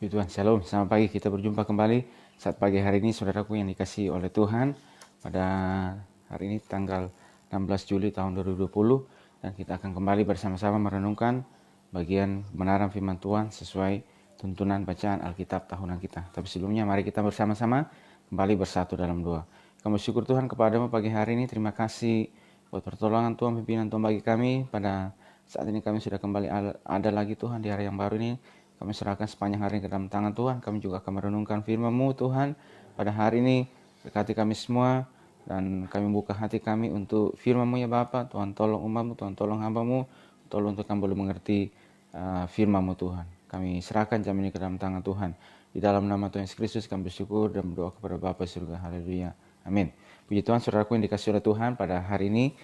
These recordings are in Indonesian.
Puji Tuhan, Shalom. Selamat pagi, kita berjumpa kembali saat pagi hari ini, saudaraku yang dikasihi oleh Tuhan. Pada hari ini tanggal 16 Juli tahun 2020, dan kita akan kembali bersama-sama merenungkan bagian kebenaran firman Tuhan sesuai tuntunan bacaan Alkitab tahunan kita. Tapi sebelumnya mari kita bersama-sama kembali bersatu dalam doa. Kami bersyukur Tuhan kepadamu pagi hari ini. Terima kasih buat pertolongan Tuhan, pimpinan Tuhan bagi kami. Pada saat ini kami sudah kembali ada lagi Tuhan di hari yang baru ini. Kami serahkan sepanjang hari ke dalam tangan Tuhan. Kami juga akan merenungkan firman-Mu Tuhan pada hari ini. Berkati kami semua dan kami buka hati kami untuk firman-Mu ya Bapa. Tuhan tolong umat-Mu, Tuhan tolong hamba-Mu. Tolong untuk kami boleh mengerti firman-Mu Tuhan. Kami serahkan jam ini ke dalam tangan Tuhan. Di dalam nama Tuhan Yesus Kristus kami bersyukur dan berdoa kepada Bapa surga. Haleluya. Amin. Puji Tuhan, saudaraku yang dikasihi oleh Tuhan, pada hari ini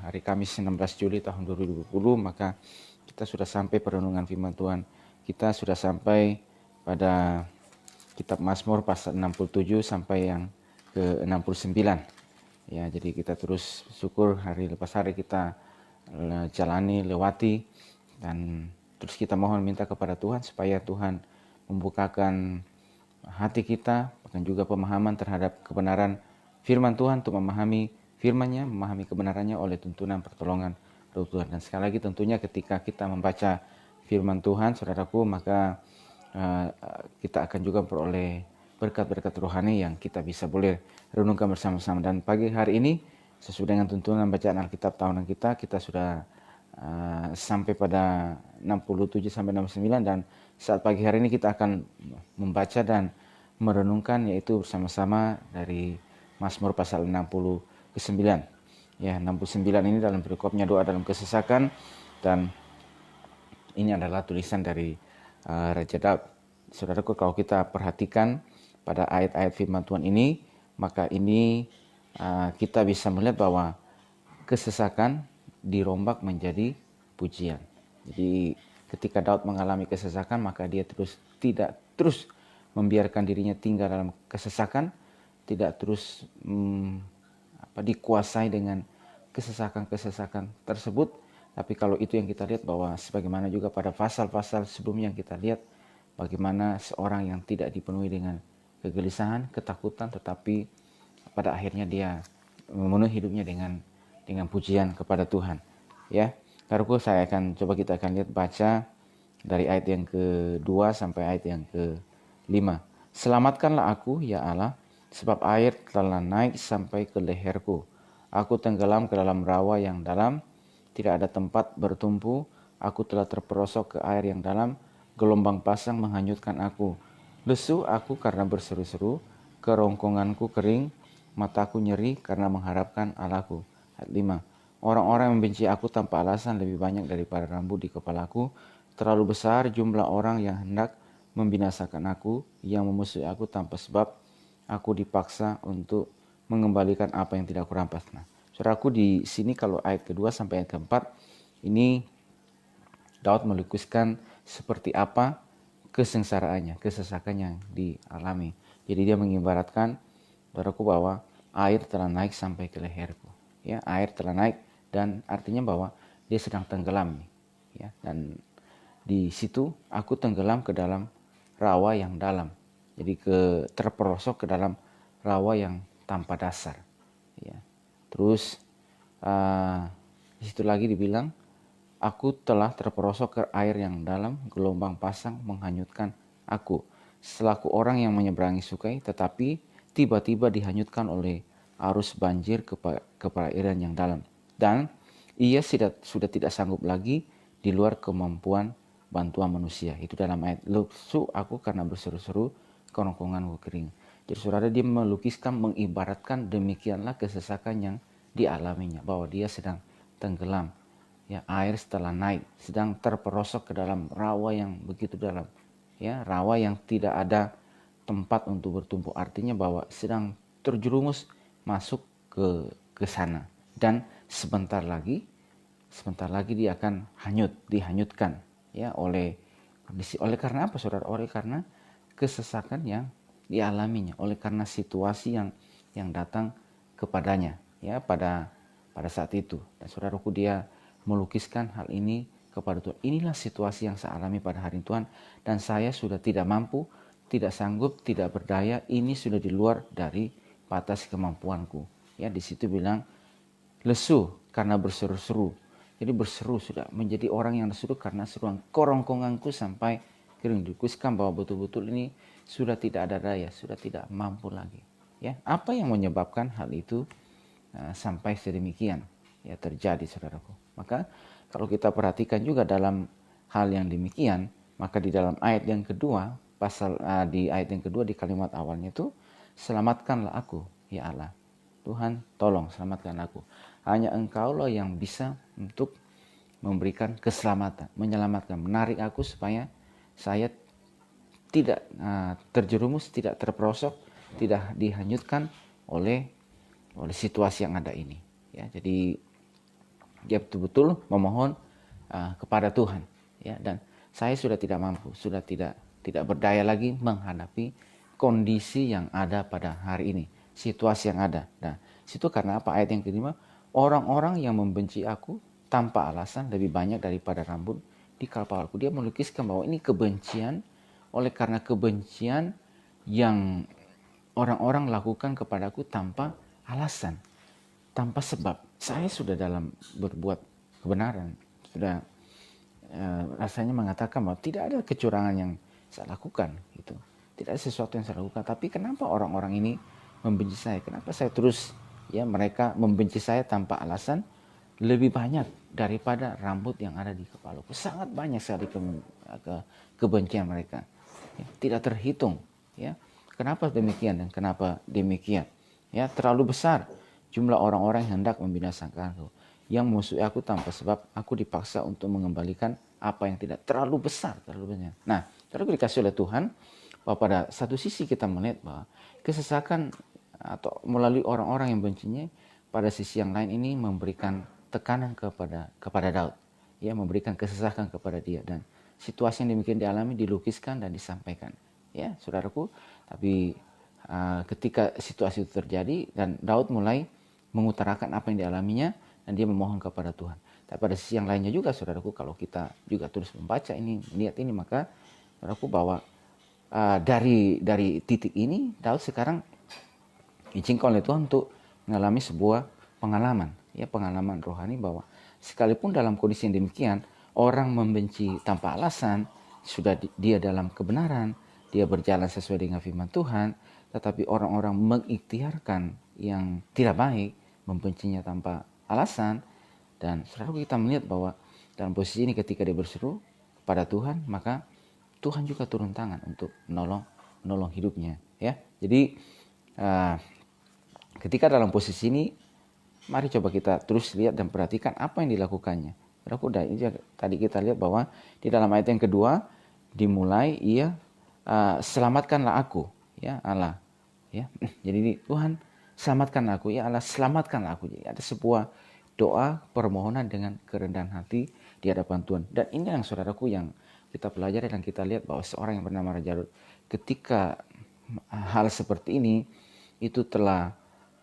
hari Kamis 16 Juli tahun 2020, maka kita sudah sampai perenungan firman Tuhan. Kita sudah sampai pada kitab Mazmur pasal 67 sampai yang ke 69. Ya, jadi kita terus syukur hari lepas hari kita jalani, lewati, dan terus kita mohon minta kepada Tuhan supaya Tuhan membukakan hati kita dan juga pemahaman terhadap kebenaran firman Tuhan, untuk memahami firman-Nya, memahami kebenarannya oleh tuntunan pertolongan Roh Tuhan. Dan sekali lagi tentunya ketika kita membaca firman Tuhan, saudaraku, maka kita akan juga memperoleh berkat-berkat rohani yang kita bisa boleh renungkan bersama-sama. Dan pagi hari ini sesuai dengan tuntunan bacaan Alkitab tahunan kita sudah sampai pada 67 sampai 69, dan saat pagi hari ini kita akan membaca dan merenungkan yaitu bersama-sama dari Mazmur pasal 69. Ya, 69 ini dalam perikopnya doa dalam kesesakan, dan ini adalah tulisan dari Raja Daud. Saudaraku, kalau kita perhatikan pada ayat-ayat firman Tuhan ini, maka ini kita bisa melihat bahwa kesesakan dirombak menjadi pujian. Jadi ketika Daud mengalami kesesakan, maka dia tidak terus membiarkan dirinya tinggal dalam kesesakan, tidak terus dikuasai dengan kesesakan-kesesakan tersebut. Tapi kalau itu yang kita lihat, bahwa sebagaimana juga pada pasal-pasal sebelumnya yang kita lihat, bagaimana seorang yang tidak dipenuhi dengan kegelisahan, ketakutan, tetapi pada akhirnya dia memenuhi hidupnya dengan pujian kepada Tuhan. Ya, Saudaraku, kita akan lihat baca dari ayat yang kedua sampai ayat yang ke-5. Selamatkanlah aku, ya Allah, sebab air telah naik sampai ke leherku. Aku tenggelam ke dalam rawa yang dalam, tidak ada tempat bertumpu. Aku telah terperosok ke air yang dalam, gelombang pasang menghanyutkan aku. Lesu aku karena berseru-seru, kerongkonganku kering, mataku nyeri karena mengharapkan Allahku. Ayat 5. Orang-orang yang membenci aku tanpa alasan lebih banyak daripada rambut di kepalaku. Terlalu besar jumlah orang yang hendak membinasakan aku, yang memusuhi aku tanpa sebab. Aku dipaksa untuk mengembalikan apa yang tidak kurampas. Nah, saudaraku, di sini kalau ayat kedua sampai ayat keempat ini Daud melukiskan seperti apa kesengsaraannya, kesesakan yang dialami. Jadi dia mengibaratkan, saudaraku, bahwa air telah naik sampai ke leherku. Ya, air telah naik, dan artinya bahwa dia sedang tenggelam. Ya, dan di situ aku tenggelam ke dalam rawa yang dalam. Jadi terperosok ke dalam rawa yang tanpa dasar. Ya. Terus di situ lagi dibilang, aku telah terperosok ke air yang dalam, gelombang pasang menghanyutkan aku. Selaku orang yang menyeberangi sungai, tetapi tiba-tiba dihanyutkan oleh arus banjir ke perairan yang dalam. Dan ia sudah tidak sanggup lagi di luar kemampuan bantuan manusia. Itu dalam ayat, lesu aku karena berseru-seru, kerongkonganku kering. Jadi saudara, dia melukiskan, mengibaratkan demikianlah kesesakan yang dialaminya, bahwa dia sedang tenggelam. Ya, air setelah naik, sedang terperosok ke dalam rawa yang begitu dalam. Ya, rawa yang tidak ada tempat untuk bertumpu. Artinya bahwa sedang terjerumus masuk ke sana. Dan sebentar lagi dia akan dihanyutkan, ya, oleh karena apa, saudara? Oleh karena kesesakan yang dialaminya, oleh karena situasi yang datang kepadanya, ya, pada saat itu. Dan saudaraku, dia melukiskan hal ini kepada Tuhan. Inilah situasi yang saya alami pada hari Tuhan, dan saya sudah tidak mampu, tidak sanggup, tidak berdaya. Ini sudah di luar dari batas kemampuanku. Ya, di situ bilang lesu karena berseru-seru. Jadi berseru sudah menjadi orang yang lesu karena seruan kerongkonganku sampai kering. Dikuskan bahwa betul-betul ini sudah tidak ada daya, sudah tidak mampu lagi. Ya, apa yang menyebabkan hal itu sampai sedemikian ya terjadi, saudaraku? Maka kalau kita perhatikan juga dalam hal yang demikian, maka di dalam ayat yang kedua, di ayat yang kedua di kalimat awalnya itu, selamatkanlah aku, ya Allah. Tuhan, tolong selamatkan aku. Hanya Engkaulah yang bisa untuk memberikan keselamatan, menyelamatkan, menarik aku supaya saya tidak terjerumus, tidak terperosok, tidak dihanyutkan oleh situasi yang ada ini. Ya, jadi dia betul-betul memohon kepada Tuhan, ya, dan saya sudah tidak mampu, sudah tidak berdaya lagi menghadapi kondisi yang ada pada hari ini, situasi yang ada. Nah, situ karena apa? Ayat yang kelima, orang-orang yang membenci aku tanpa alasan lebih banyak daripada rambut di kepalaku. Dia melukiskan bahwa ini kebencian, oleh karena kebencian yang orang-orang lakukan kepadaku tanpa alasan, tanpa sebab. Saya sudah dalam berbuat kebenaran, sudah rasanya mengatakan bahwa tidak ada kecurangan yang saya lakukan, gitu. Tidak ada sesuatu yang saya lakukan. Tapi kenapa orang-orang ini membenci saya? Kenapa saya terus, ya, mereka membenci saya tanpa alasan lebih banyak daripada rambut yang ada di kepalaku. Sangat banyak sekali kebencian mereka, ya, tidak terhitung, ya. Kenapa demikian dan kenapa demikian? Ya, terlalu besar jumlah orang-orang yang hendak membinasakan aku, yang musuh aku tanpa sebab. Aku dipaksa untuk mengembalikan apa yang tidak. Terlalu besar, terlalu banyak. Nah, terlalu dikasih oleh Tuhan bahwa pada satu sisi kita melihat bahwa kesesakan atau melalui orang-orang yang bencinya, pada sisi yang lain ini memberikan tekanan kepada Daud, ya, memberikan kesesakan kepada dia, dan situasi yang demikian dialami dilukiskan dan disampaikan, ya, saudaraku. Tapi ketika situasi itu terjadi dan Daud mulai mengutarakan apa yang dialaminya dan dia memohon kepada Tuhan. Tapi pada sisi yang lainnya juga, saudaraku, kalau kita juga terus membaca ini, melihat ini, maka saudaraku bahwa dari titik ini Daud sekarang izinkan oleh Tuhan untuk mengalami sebuah pengalaman, ya, pengalaman rohani, bahwa sekalipun dalam kondisi yang demikian, orang membenci tanpa alasan, sudah dia dalam kebenaran, dia berjalan sesuai dengan firman Tuhan, tetapi orang-orang mengikhtiarkan yang tidak baik, membencinya tanpa alasan. Dan selalu kita melihat bahwa dalam posisi ini ketika dia berseru kepada Tuhan, maka Tuhan juga turun tangan untuk menolong hidupnya, ya. Jadi ketika dalam posisi ini, mari coba kita terus lihat dan perhatikan apa yang dilakukannya. Tadi kita lihat bahwa di dalam ayat yang kedua dimulai, ia selamatkanlah aku, ya Allah, ya. Jadi Tuhan, selamatkanlah aku, ya Allah, selamatkanlah aku. Jadi ada sebuah doa permohonan dengan kerendahan hati di hadapan Tuhan. Dan ini yang, saudaraku, yang kita pelajari dan kita lihat bahwa seorang yang bernama Raja Daud, ketika hal seperti ini itu telah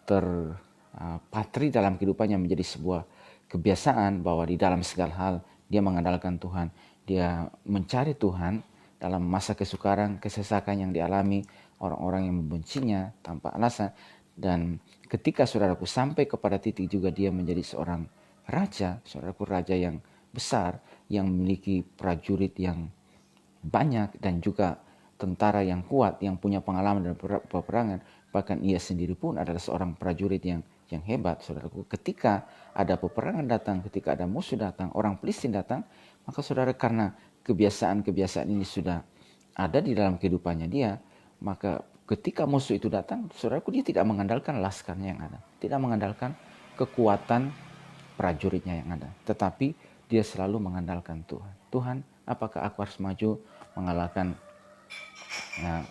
terpatri dalam kehidupannya menjadi sebuah kebiasaan, bahwa di dalam segala hal dia mengandalkan Tuhan, dia mencari Tuhan dalam masa kesukaran, kesesakan yang dialami orang-orang yang membencinya tanpa alasan. Dan ketika, saudaraku, sampai kepada titik juga dia menjadi seorang raja, saudaraku, raja yang besar, yang memiliki prajurit yang banyak dan juga tentara yang kuat, yang punya pengalaman dalam peperangan. Bahkan ia sendiri pun adalah seorang prajurit yang hebat, saudaraku. Ketika ada peperangan datang, ketika ada musuh datang, orang Filistin datang, maka saudara, karena kebiasaan-kebiasaan ini sudah ada di dalam kehidupannya dia, maka ketika musuh itu datang, saudaraku, dia tidak mengandalkan laskarnya yang ada, tidak mengandalkan kekuatan prajuritnya yang ada, tetapi dia selalu mengandalkan Tuhan. Tuhan, apakah aku harus maju mengalahkan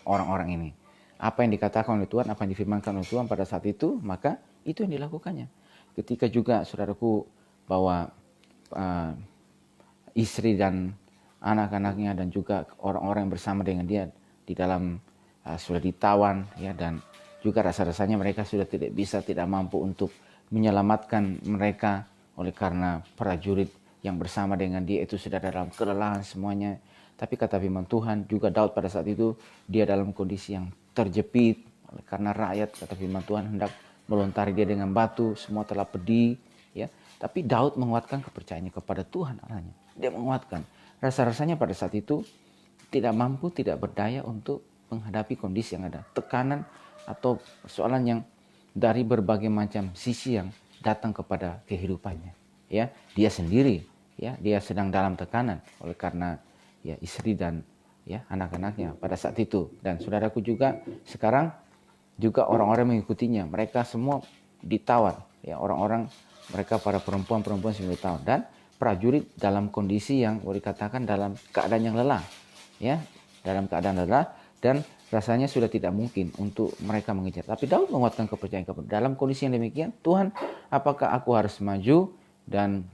orang-orang ini? Apa yang dikatakan oleh Tuhan, apa yang difirmankan oleh Tuhan pada saat itu, maka itu yang dilakukannya. Ketika juga, saudaraku, bahwa istri dan anak-anaknya dan juga orang-orang yang bersama dengan dia di dalam sudah ditawan, ya, dan juga rasa-rasanya mereka sudah tidak mampu untuk menyelamatkan mereka oleh karena prajurit yang bersama dengan dia itu sudah dalam kelelahan semuanya. Tapi kata firman Tuhan juga Daud pada saat itu dia dalam kondisi yang terjepit karena rakyat, kata firman Tuhan, hendak melontari dia dengan batu, semua telah pedih, ya. Tapi Daud menguatkan kepercayaannya kepada Tuhan Allahnya. Dia menguatkan. Rasa-rasanya pada saat itu tidak mampu, tidak berdaya untuk menghadapi kondisi yang ada, tekanan atau persoalan yang dari berbagai macam sisi yang datang kepada kehidupannya. Ya, dia sendiri, ya, dia sedang dalam tekanan oleh karena ya istri dan ya anak-anaknya pada saat itu. Dan saudaraku juga sekarang juga orang-orang mengikutinya, mereka semua ditawan, ya, orang-orang mereka para perempuan-perempuan semua ditawan, dan prajurit dalam kondisi yang boleh dikatakan dalam keadaan yang lelah, ya, dalam keadaan lelah, dan rasanya sudah tidak mungkin untuk mereka mengejar. Tapi Daud menguatkan kepercayaan kepada dalam kondisi yang demikian, Tuhan, apakah aku harus maju dan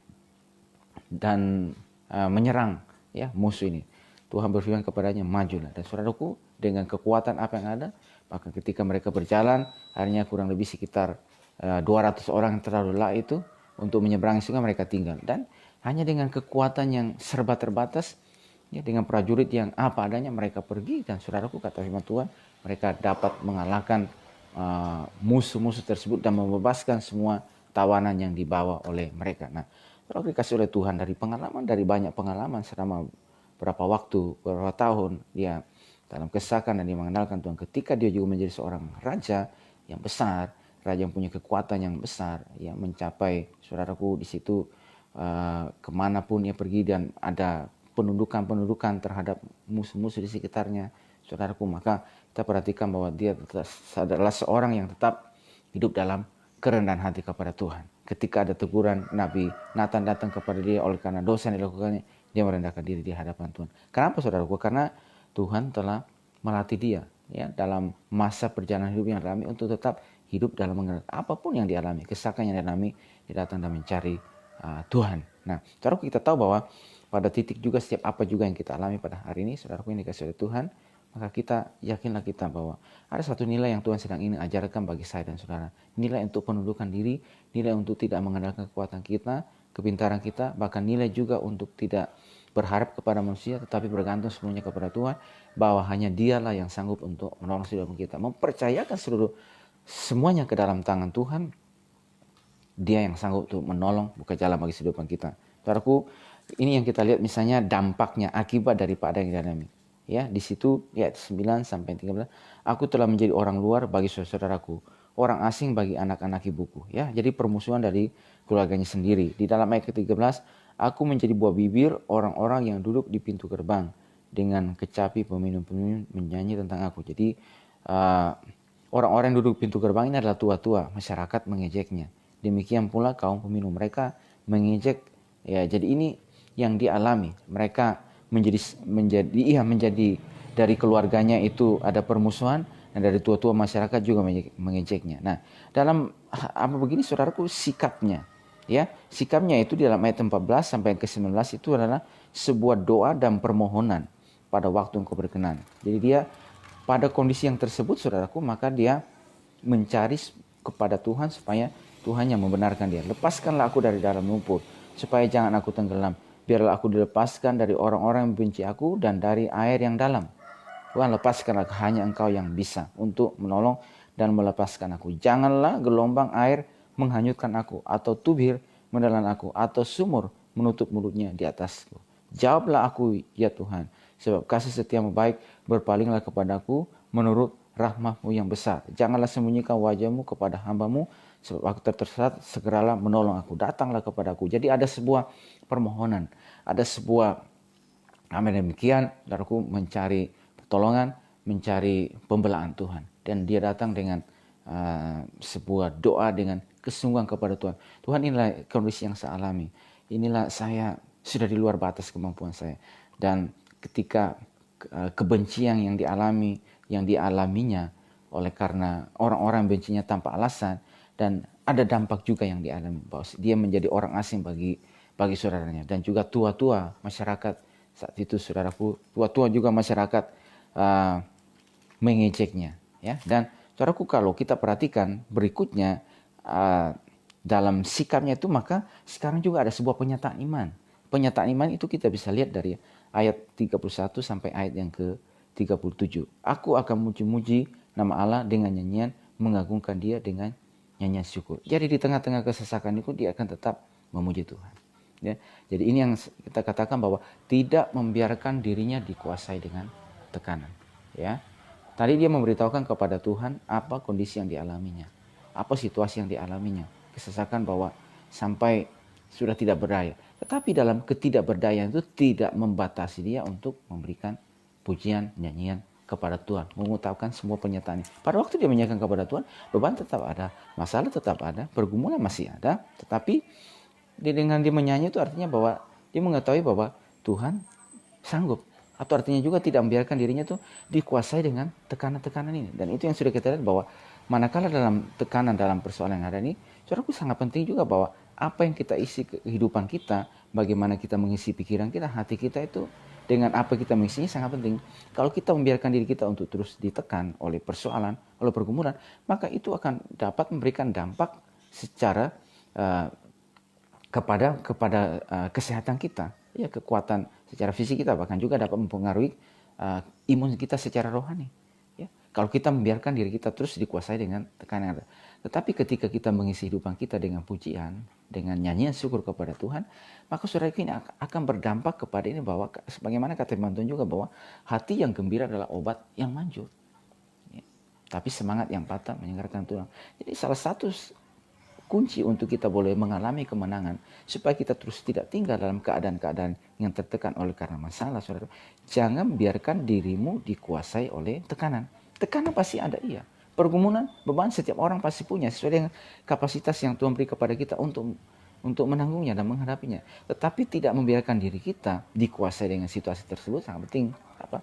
menyerang ya musuh ini? Tuhan berfirman kepadanya, majulah. Dan saudaraku, dengan kekuatan apa yang ada, maka ketika mereka berjalan, akhirnya kurang lebih sekitar 200 orang yang terlalu lelah itu untuk menyeberangi sungai, mereka tinggal. Dan hanya dengan kekuatan yang serba terbatas, ya, dengan prajurit yang apa adanya, mereka pergi. Dan saudaraku, kata firman Tuhan, mereka dapat mengalahkan musuh-musuh tersebut dan membebaskan semua tawanan yang dibawa oleh mereka. Nah, kalau dikasih oleh Tuhan dari pengalaman, dari banyak pengalaman selama berapa waktu, berapa tahun dia dalam kesakan dan dia mengenalkan Tuhan. Ketika dia juga menjadi seorang raja yang besar, raja yang punya kekuatan yang besar, yang mencapai, saudaraku, di situ kemanapun dia pergi dan ada penundukan terhadap musuh-musuh di sekitarnya, saudaraku, maka kita perhatikan bahwa dia adalah seorang yang tetap hidup dalam kerendahan hati kepada Tuhan. Ketika ada teguran Nabi Nathan datang kepada dia oleh karena dosa yang dilakukannya, dia merendahkan diri di hadapan Tuhan. Kenapa, saudaraku? Karena Tuhan telah melatih dia, ya, dalam masa perjalanan hidup yang dialami untuk tetap hidup dalam mengerti apapun yang dialami, kesakan yang dialami, dia datang dan mencari Tuhan. Nah, saudaraku, kita tahu bahwa pada titik juga setiap apa juga yang kita alami pada hari ini, saudaraku, yang dikasih oleh Tuhan, maka kita yakinlah kita bahwa ada satu nilai yang Tuhan sedang ingin ajarkan bagi saya dan saudara. Nilai untuk penundukan diri, nilai untuk tidak mengandalkan kekuatan kita, kepintaran kita, bahkan nilai juga untuk tidak berharap kepada manusia, tetapi bergantung sepenuhnya kepada Tuhan, bahwa hanya Dialah yang sanggup untuk menolong hidup kita. Mempercayakan seluruh semuanya ke dalam tangan Tuhan, Dia yang sanggup untuk menolong, buka jalan bagi kehidupan kita. Saudaraku, ini yang kita lihat misalnya dampaknya, akibat daripada yang dialami. Ya, di situ ayat 9 sampai 13, aku telah menjadi orang luar bagi saudaraku, orang asing bagi anak-anak ibuku. Ya, jadi permusuhan dari keluarganya sendiri. Di dalam ayat ke-13, aku menjadi buah bibir orang-orang yang duduk di pintu gerbang, dengan kecapi peminum-peminum menyanyi tentang aku. Jadi orang-orang yang duduk pintu gerbang ini adalah tua-tua, masyarakat mengejeknya. Demikian pula kaum peminum, mereka mengejek. Ya, jadi ini yang dialami. Mereka menjadi dari keluarganya itu ada permusuhan, dan dari tua-tua masyarakat juga mengejeknya. Nah, dalam apa begini, saudaraku, sikapnya, ya, sikapnya itu di dalam ayat 14 sampai ke 19 itu adalah sebuah doa dan permohonan pada waktu engkau berkenan. Jadi dia pada kondisi yang tersebut, saudaraku, maka dia mencari kepada Tuhan supaya Tuhan yang membenarkan dia. Lepaskanlah aku dari dalam lumpur, supaya jangan aku tenggelam. Biarlah aku dilepaskan dari orang-orang yang membenci aku dan dari air yang dalam. Tuhan, lepaskanlah, hanya Engkau yang bisa untuk menolong dan melepaskan aku. Janganlah gelombang air menghanyutkan aku, atau tubir menelan aku, atau sumur menutup mulutnya di atasku. Jawablah aku, ya Tuhan, sebab kasih setiamu baik, berpalinglah kepadaku menurut rahmat-Mu yang besar. Janganlah sembunyikan wajah-Mu kepada hamba-Mu, sebab aku tersesat, segeralah menolong aku. Datanglah kepadaku. Jadi ada sebuah permohonan, ada sebuah demikian, saudaraku, mencari pertolongan, mencari pembelaan Tuhan. Dan dia datang dengan sebuah doa dengan kesungguhan kepada Tuhan. Tuhan, inilah kondisi yang saya alami. Inilah saya sudah di luar batas kemampuan saya. Dan ketika kebencian yang dialaminya oleh karena orang-orang bencinya tanpa alasan, dan ada dampak juga yang dialami bahwa dia menjadi orang asing bagi saudaranya, dan juga tua-tua masyarakat saat itu, saudaraku, tua-tua juga masyarakat mengejeknya, ya. Dan saudaraku, kalau kita perhatikan berikutnya dalam sikapnya itu, maka sekarang juga ada sebuah penyataan iman. Penyataan iman itu kita bisa lihat dari ayat 31 sampai ayat yang ke-37. Aku akan muji-muji nama Allah dengan nyanyian, mengagungkan Dia dengan nyanyian syukur. Jadi di tengah-tengah kesesakan itu dia akan tetap memuji Tuhan. Ya, jadi ini yang kita katakan bahwa tidak membiarkan dirinya dikuasai dengan tekanan. Ya, tadi dia memberitahukan kepada Tuhan apa kondisi yang dialaminya, apa situasi yang dialaminya, kesesakan bahwa sampai sudah tidak berdaya. Tetapi dalam ketidakberdayaan itu tidak membatasi dia untuk memberikan pujian, nyanyian kepada Tuhan, mengutarakan semua pernyataannya. Pada waktu dia menyanyikan kepada Tuhan, beban tetap ada, masalah tetap ada, pergumulan masih ada, tetapi dengan dia menyanyi itu artinya bahwa dia mengetahui bahwa Tuhan sanggup. Atau artinya juga tidak membiarkan dirinya itu dikuasai dengan tekanan-tekanan ini. Dan itu yang sudah kita lihat bahwa manakala dalam tekanan, dalam persoalan yang ada ini, saudaraku sangat penting juga bahwa apa yang kita isi kehidupan kita, bagaimana kita mengisi pikiran kita, hati kita itu dengan apa kita mengisinya sangat penting. Kalau kita membiarkan diri kita untuk terus ditekan oleh persoalan, oleh pergumulan, maka itu akan dapat memberikan dampak secara kepada kesehatan kita, ya, kekuatan secara fisik kita, bahkan juga dapat mempengaruhi imun kita secara rohani. Ya, kalau kita membiarkan diri kita terus dikuasai dengan tekanan. Tetapi ketika kita mengisi kehidupan kita dengan pujian, dengan nyanyian syukur kepada Tuhan, maka saudara ini akan berdampak kepada ini bahwa sebagaimana kata Tuhan juga bahwa hati yang gembira adalah obat yang manjur. Ya, tapi semangat yang patah menyegarkan tulang. Jadi salah satu kunci untuk kita boleh mengalami kemenangan supaya kita terus tidak tinggal dalam keadaan-keadaan yang tertekan oleh karena masalah, saudara. Jangan biarkan dirimu dikuasai oleh tekanan. Tekanan pasti ada, iya. Pergumulan, beban setiap orang pasti punya sesuai dengan kapasitas yang Tuhan beri kepada kita untuk menanggungnya dan menghadapinya. Tetapi tidak membiarkan diri kita dikuasai dengan situasi tersebut sangat penting. Apa?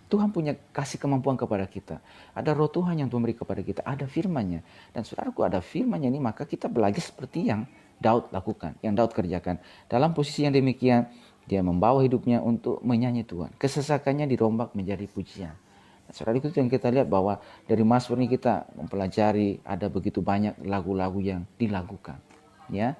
Tuhan punya kasih kemampuan kepada kita. Ada roh Tuhan yang Tuhan beri kepada kita. Ada firman-Nya. Dan saudaraku, ada firman-Nya ini, maka kita belajar seperti yang Daud lakukan, yang Daud kerjakan. Dalam posisi yang demikian, dia membawa hidupnya untuk menyanyi Tuhan. Kesesakannya dirombak menjadi pujian. Nah, saudaraku, itu yang kita lihat bahwa dari Mazmur ini kita mempelajari ada begitu banyak lagu-lagu yang dilakukan, ya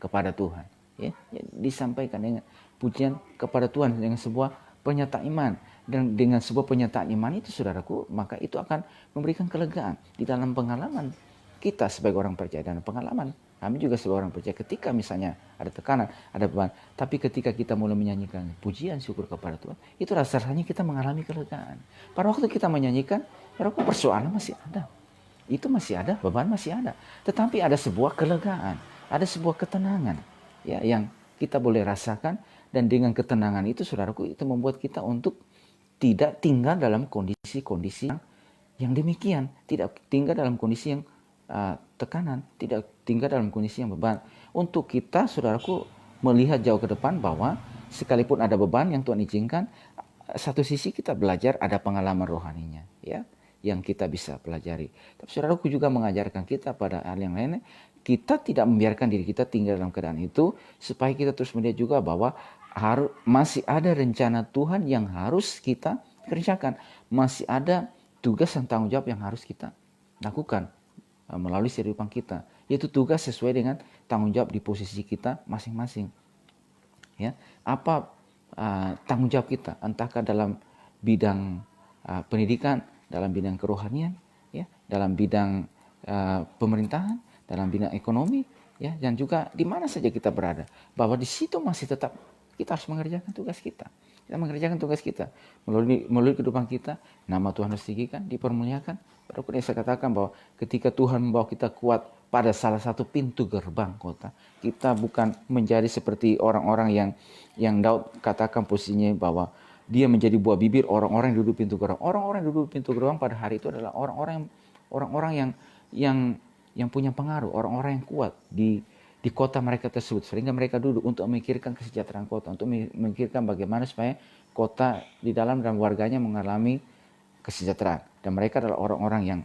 kepada Tuhan. Ya, disampaikan dengan pujian kepada Tuhan dengan sebuah pernyataan iman. Dan dengan sebuah pernyataan iman itu, saudaraku, maka itu akan memberikan kelegaan di dalam pengalaman kita sebagai orang percaya. Dan pengalaman kami juga sebagai orang percaya, ketika misalnya ada tekanan, ada beban, tapi ketika kita mulai menyanyikan pujian syukur kepada Tuhan, itu rasanya kita mengalami kelegaan. Pada waktu kita menyanyikan, saudaraku, persoalan masih ada, itu masih ada, beban masih ada, tetapi ada sebuah kelegaan, ada sebuah ketenangan, ya, yang kita boleh rasakan. Dan dengan ketenangan itu, saudaraku, itu membuat kita untuk tidak tinggal dalam kondisi-kondisi yang demikian, tidak tinggal dalam kondisi yang tekanan, tidak tinggal dalam kondisi yang beban. Untuk kita, saudaraku, melihat jauh ke depan bahwa sekalipun ada beban yang Tuhan izinkan, satu sisi kita belajar ada pengalaman rohaninya, ya, yang kita bisa pelajari. Tapi saudaraku juga mengajarkan kita pada hal yang lainnya, kita tidak membiarkan diri kita tinggal dalam keadaan itu, supaya kita terus melihat juga bahwa masih ada rencana Tuhan yang harus kita kerjakan. Masih ada tugas dan tanggung jawab yang harus kita lakukan melalui kehidupan kita. Yaitu tugas sesuai dengan tanggung jawab di posisi kita masing-masing. Ya, apa tanggung jawab kita? Entahkah dalam bidang pendidikan, dalam bidang kerohanian, ya, dalam bidang pemerintahan, dalam bidang ekonomi, ya, dan juga di mana saja kita berada. Bahwa di situ masih tetap kita harus mengerjakan tugas kita. Kita mengerjakan tugas kita melalui kehidupan kita. Nama Tuhan harus ditinggikan, dipermuliakan. Walaupun saya katakan bahwa ketika Tuhan membawa kita kuat pada salah satu pintu gerbang kota, kita bukan menjadi seperti orang-orang yang Daud katakan posisinya bahwa dia menjadi buah bibir orang-orang yang duduk pintu gerbang. Orang-orang yang duduk pintu gerbang pada hari itu adalah orang-orang yang punya pengaruh, orang-orang yang kuat di kota mereka tersebut, sehingga mereka duduk untuk memikirkan kesejahteraan kota, untuk memikirkan bagaimana supaya kota di dalam dan warganya mengalami kesejahteraan. Dan mereka adalah orang-orang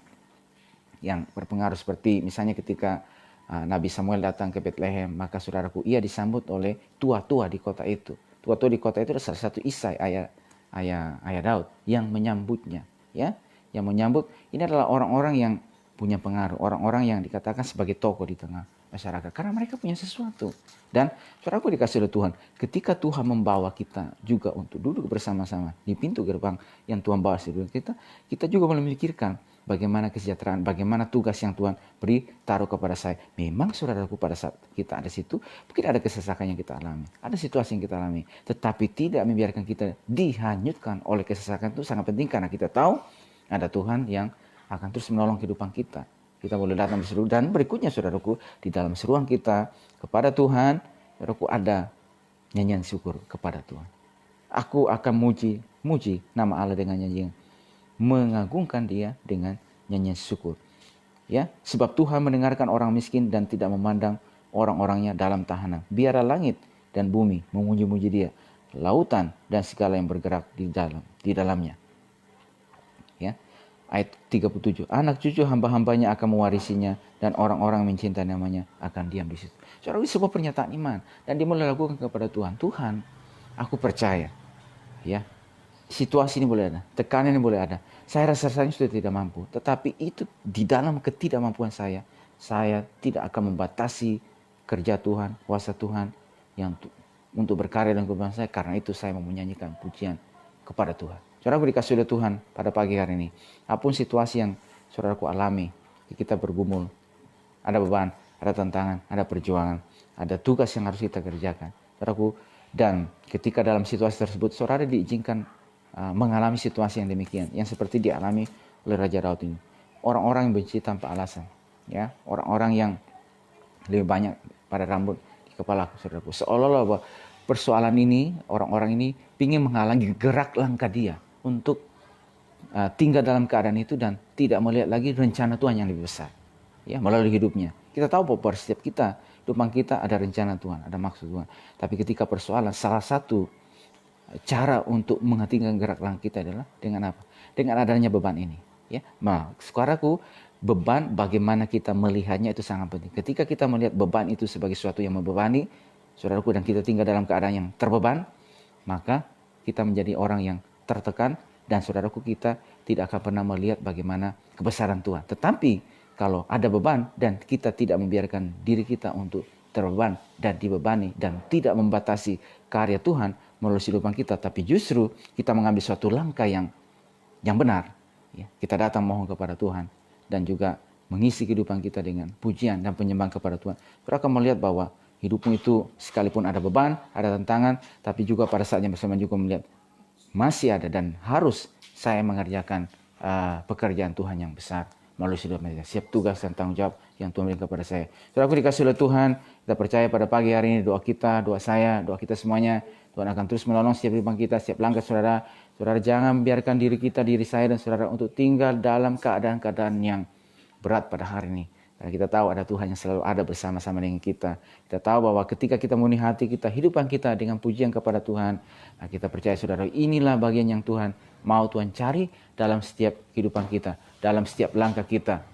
yang berpengaruh, seperti misalnya ketika Nabi Samuel datang ke Bethlehem, maka saudaraku, ia disambut oleh tua-tua di kota itu. Tua-tua di kota itu adalah salah satu Isai, ayah Daud, yang menyambutnya, ya, yang menyambut. Ini adalah orang-orang yang punya pengaruh, orang-orang yang dikatakan sebagai tokoh di tengah masyarakat. Karena mereka punya sesuatu. Dan saudaraku dikasih oleh Tuhan, ketika Tuhan membawa kita juga untuk duduk bersama-sama di pintu gerbang yang Tuhan bawa sebelum kita, kita juga boleh memikirkan bagaimana kesejahteraan, bagaimana tugas yang Tuhan beri taruh kepada saya. Memang saudaraku pada saat kita ada situ, mungkin ada kesesakan yang kita alami, ada situasi yang kita alami. Tetapi tidak membiarkan kita dihanyutkan oleh kesesakan itu sangat penting karena kita tahu ada Tuhan yang akan terus menolong kehidupan kita. Kita boleh datang berseru dan berikutnya saudaraku di dalam seruan kita kepada Tuhan, saudaraku ada nyanyian syukur kepada Tuhan. Aku akan muji nama Allah dengan nyanyian, mengagungkan Dia dengan nyanyian syukur. Ya, sebab Tuhan mendengarkan orang miskin dan tidak memandang orang-orangnya dalam tahanan. Biarlah langit dan bumi memuji-muji Dia, lautan dan segala yang bergerak di dalamnya. Ya. Ayat 37, anak cucu hamba-hambanya akan mewarisinya dan orang-orang yang mencintai namanya akan diam di situ. Saudara, ini sebuah pernyataan iman dan dia mulai lakukan kepada Tuhan. Tuhan, aku percaya. Ya, situasi ini boleh ada, tekanan ini boleh ada. Saya rasanya sudah tidak mampu, tetapi itu di dalam ketidakmampuan saya tidak akan membatasi kerja Tuhan, kuasa Tuhan yang untuk berkarya dan kehidupan saya. Karena itu saya mau menyanyikan pujian kepada Tuhan. Saudaraku dikasih oleh Tuhan pada pagi hari ini, apapun situasi yang saudaraku alami, kita bergumul, ada beban, ada tantangan, ada perjuangan, ada tugas yang harus kita kerjakan. Saudaraku, dan ketika dalam situasi tersebut, saudara diizinkan mengalami situasi yang demikian, yang seperti dialami oleh Raja Daud ini. Orang-orang yang benci tanpa alasan, ya, orang-orang yang lebih banyak pada rambut di kepala saudaraku. Seolah-olah bahwa persoalan ini, orang-orang ini ingin menghalangi gerak langkah dia untuk tinggal dalam keadaan itu dan tidak melihat lagi rencana Tuhan yang lebih besar, ya, melalui hidupnya. Kita tahu bahwa setiap kita, hidupan kita ada rencana Tuhan, ada maksud Tuhan. Tapi ketika persoalan, salah satu cara untuk menghentikan gerak langkah kita adalah dengan apa? Dengan adanya beban ini. Ya, nah, saudaraku, beban bagaimana kita melihatnya itu sangat penting. Ketika kita melihat beban itu sebagai sesuatu yang membebani, saudaraku, dan kita tinggal dalam keadaan yang terbeban, maka kita menjadi orang yang tertekan dan saudaraku kita tidak akan pernah melihat bagaimana kebesaran Tuhan. Tetapi kalau ada beban dan kita tidak membiarkan diri kita untuk terbeban dan dibebani dan tidak membatasi karya Tuhan melalui kehidupan kita, tapi justru kita mengambil suatu langkah yang benar, ya, kita datang mohon kepada Tuhan dan juga mengisi kehidupan kita dengan pujian dan penyembahan kepada Tuhan. Kita akan melihat bahwa hidupmu itu sekalipun ada beban, ada tantangan, tapi juga pada saatnya bersama juga melihat masih ada dan harus saya mengerjakan pekerjaan Tuhan yang besar melalui hidup saya. Siap tugas dan tanggung jawab yang Tuhan berikan kepada saya. Saudara, aku dikasih oleh Tuhan, kita percaya pada pagi hari ini doa kita, doa saya, doa kita semuanya, Tuhan akan terus menolong setiap kehidupan kita, setiap langkah saudara. Saudara jangan biarkan diri kita, diri saya dan saudara untuk tinggal dalam keadaan-keadaan yang berat pada hari ini. Karena kita tahu ada Tuhan yang selalu ada bersama-sama dengan kita. Kita tahu bahwa ketika kita murni hati kita, hidupan kita dengan pujian kepada Tuhan, nah kita percaya saudara, inilah bagian yang Tuhan mau Tuhan cari dalam setiap kehidupan kita, dalam setiap langkah kita,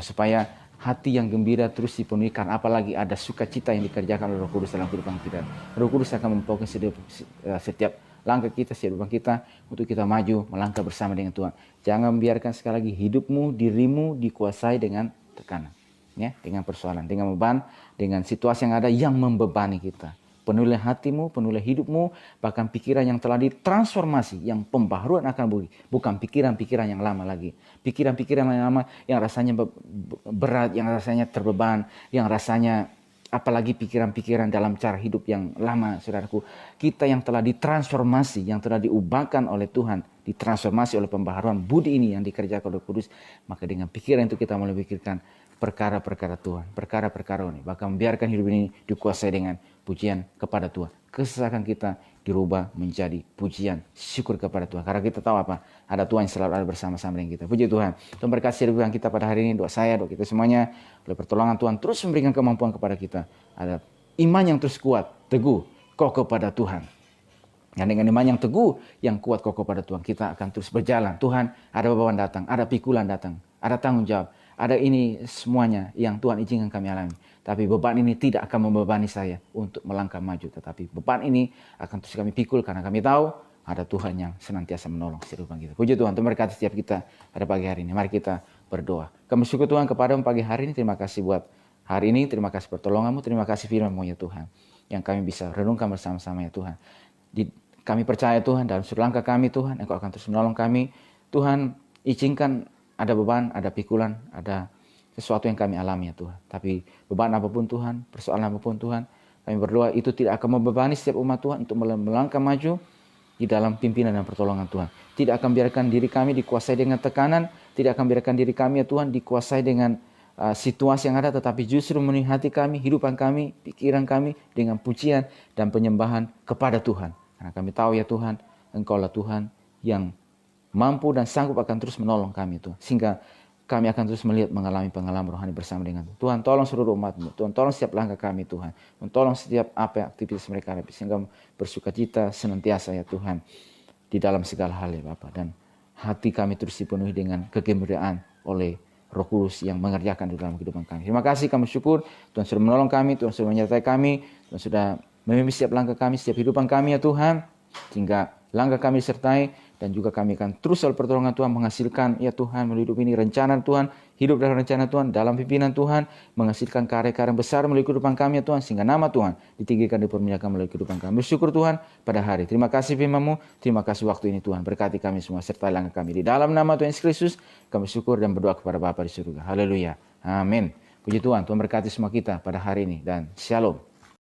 supaya hati yang gembira terus dipenuhi, karena apalagi ada sukacita yang dikerjakan oleh Roh Kudus dalam kehidupan kita. Roh Kudus akan membawa setiap langkah kita, setiap kehidupan kita untuk kita maju melangkah bersama dengan Tuhan. Jangan membiarkan sekali lagi hidupmu, dirimu dikuasai dengan tekanan, ya, dengan persoalan, dengan beban, dengan situasi yang ada yang membebani kita. Penuhilah hatimu, penuhilah hidupmu, bahkan pikiran yang telah ditransformasi, yang pembaharuan akan bukan pikiran-pikiran yang lama lagi. Pikiran-pikiran yang lama yang rasanya berat, yang rasanya terbeban, yang rasanya apalagi pikiran-pikiran dalam cara hidup yang lama, saudaraku. Kita yang telah ditransformasi, yang telah diubahkan oleh Tuhan, ditransformasi oleh pembaharuan budi ini yang dikerjakan oleh Kudus, maka dengan pikiran itu kita mulai pikirkan perkara-perkara Tuhan, perkara-perkara ini, bahkan membiarkan hidup ini dikuasai dengan pujian kepada Tuhan. Kesesakan kita dirubah menjadi pujian syukur kepada Tuhan. Karena kita tahu apa? Ada Tuhan yang selalu ada bersama-sama dengan kita. Puji Tuhan. Tuhan berkati hidup kita pada hari ini. Doa saya, doa kita semuanya. Oleh pertolongan Tuhan terus memberikan kemampuan kepada kita. Ada iman yang terus kuat, teguh, kokoh kepada Tuhan. Dan dengan iman yang teguh, yang kuat kokoh kepada Tuhan, kita akan terus berjalan. Tuhan, ada beban datang, ada pikulan datang, ada tanggung jawab. Ada ini semuanya yang Tuhan izinkan kami alami. Tapi beban ini tidak akan membebani saya untuk melangkah maju. Tetapi beban ini akan terus kami pikul karena kami tahu ada Tuhan yang senantiasa menolong kehidupan kita. Puji Tuhan, Tuhan berkati setiap kita pada pagi hari ini. Mari kita berdoa. Kami syukur Tuhan kepada pagi hari ini. Terima kasih buat hari ini. Terima kasih pertolongan-Mu, terima kasih firman-Mu ya Tuhan, yang kami bisa renungkan bersama-sama ya Tuhan. Kami percaya Tuhan, dalam seluruh langkah kami Tuhan, Engkau akan terus menolong kami. Tuhan, izinkan ada beban, ada pikulan, ada sesuatu yang kami alami ya Tuhan. Tapi beban apapun Tuhan, persoalan apapun Tuhan, kami berdoa itu tidak akan membebani setiap umat Tuhan untuk melangkah maju di dalam pimpinan dan pertolongan Tuhan. Tidak akan biarkan diri kami dikuasai dengan tekanan, tidak akan biarkan diri kami ya Tuhan dikuasai dengan situasi yang ada, tetapi justru memenuhi hati kami, hidupan kami, pikiran kami dengan pujian dan penyembahan kepada Tuhan. Karena kami tahu ya Tuhan, Engkaulah Tuhan yang mampu dan sanggup akan terus menolong kami Tuhan. Sehingga kami akan terus mengalami pengalaman rohani bersama dengan Tuhan. Tolong seluruh umat-Mu. Tuhan, tolong setiap langkah kami Tuhan. Tolong setiap apa aktivitas mereka hadapi. Sehingga bersukacita senantiasa ya Tuhan. Di dalam segala hal ya Bapa. Dan hati kami terus dipenuhi dengan kegembiraan oleh Roh Kudus yang mengerjakan di dalam kehidupan kami. Terima kasih, kami syukur. Tuhan sudah menolong kami. Tuhan sudah menyertai kami. Tuhan sudah memimpin setiap langkah kami, setiap kehidupan kami ya Tuhan. Sehingga langkah kami disertai. Dan juga kami akan terus selalu pertolongan Tuhan menghasilkan ya Tuhan melalui hidup ini rencana Tuhan, hidup dalam rencana Tuhan, dalam pimpinan Tuhan, menghasilkan karya-karya besar melalui kehidupan kami ya Tuhan, sehingga nama Tuhan ditinggikan, dipermuliakan melalui kehidupan kami. Bersyukur Tuhan pada hari. Terima kasih firman-Mu, terima kasih waktu ini Tuhan. Berkati kami semua serta langkah kami. Di dalam nama Tuhan Yesus Kristus kami syukur dan berdoa kepada Bapa di surga. Haleluya. Amin. Puji Tuhan, Tuhan berkati semua kita pada hari ini dan shalom.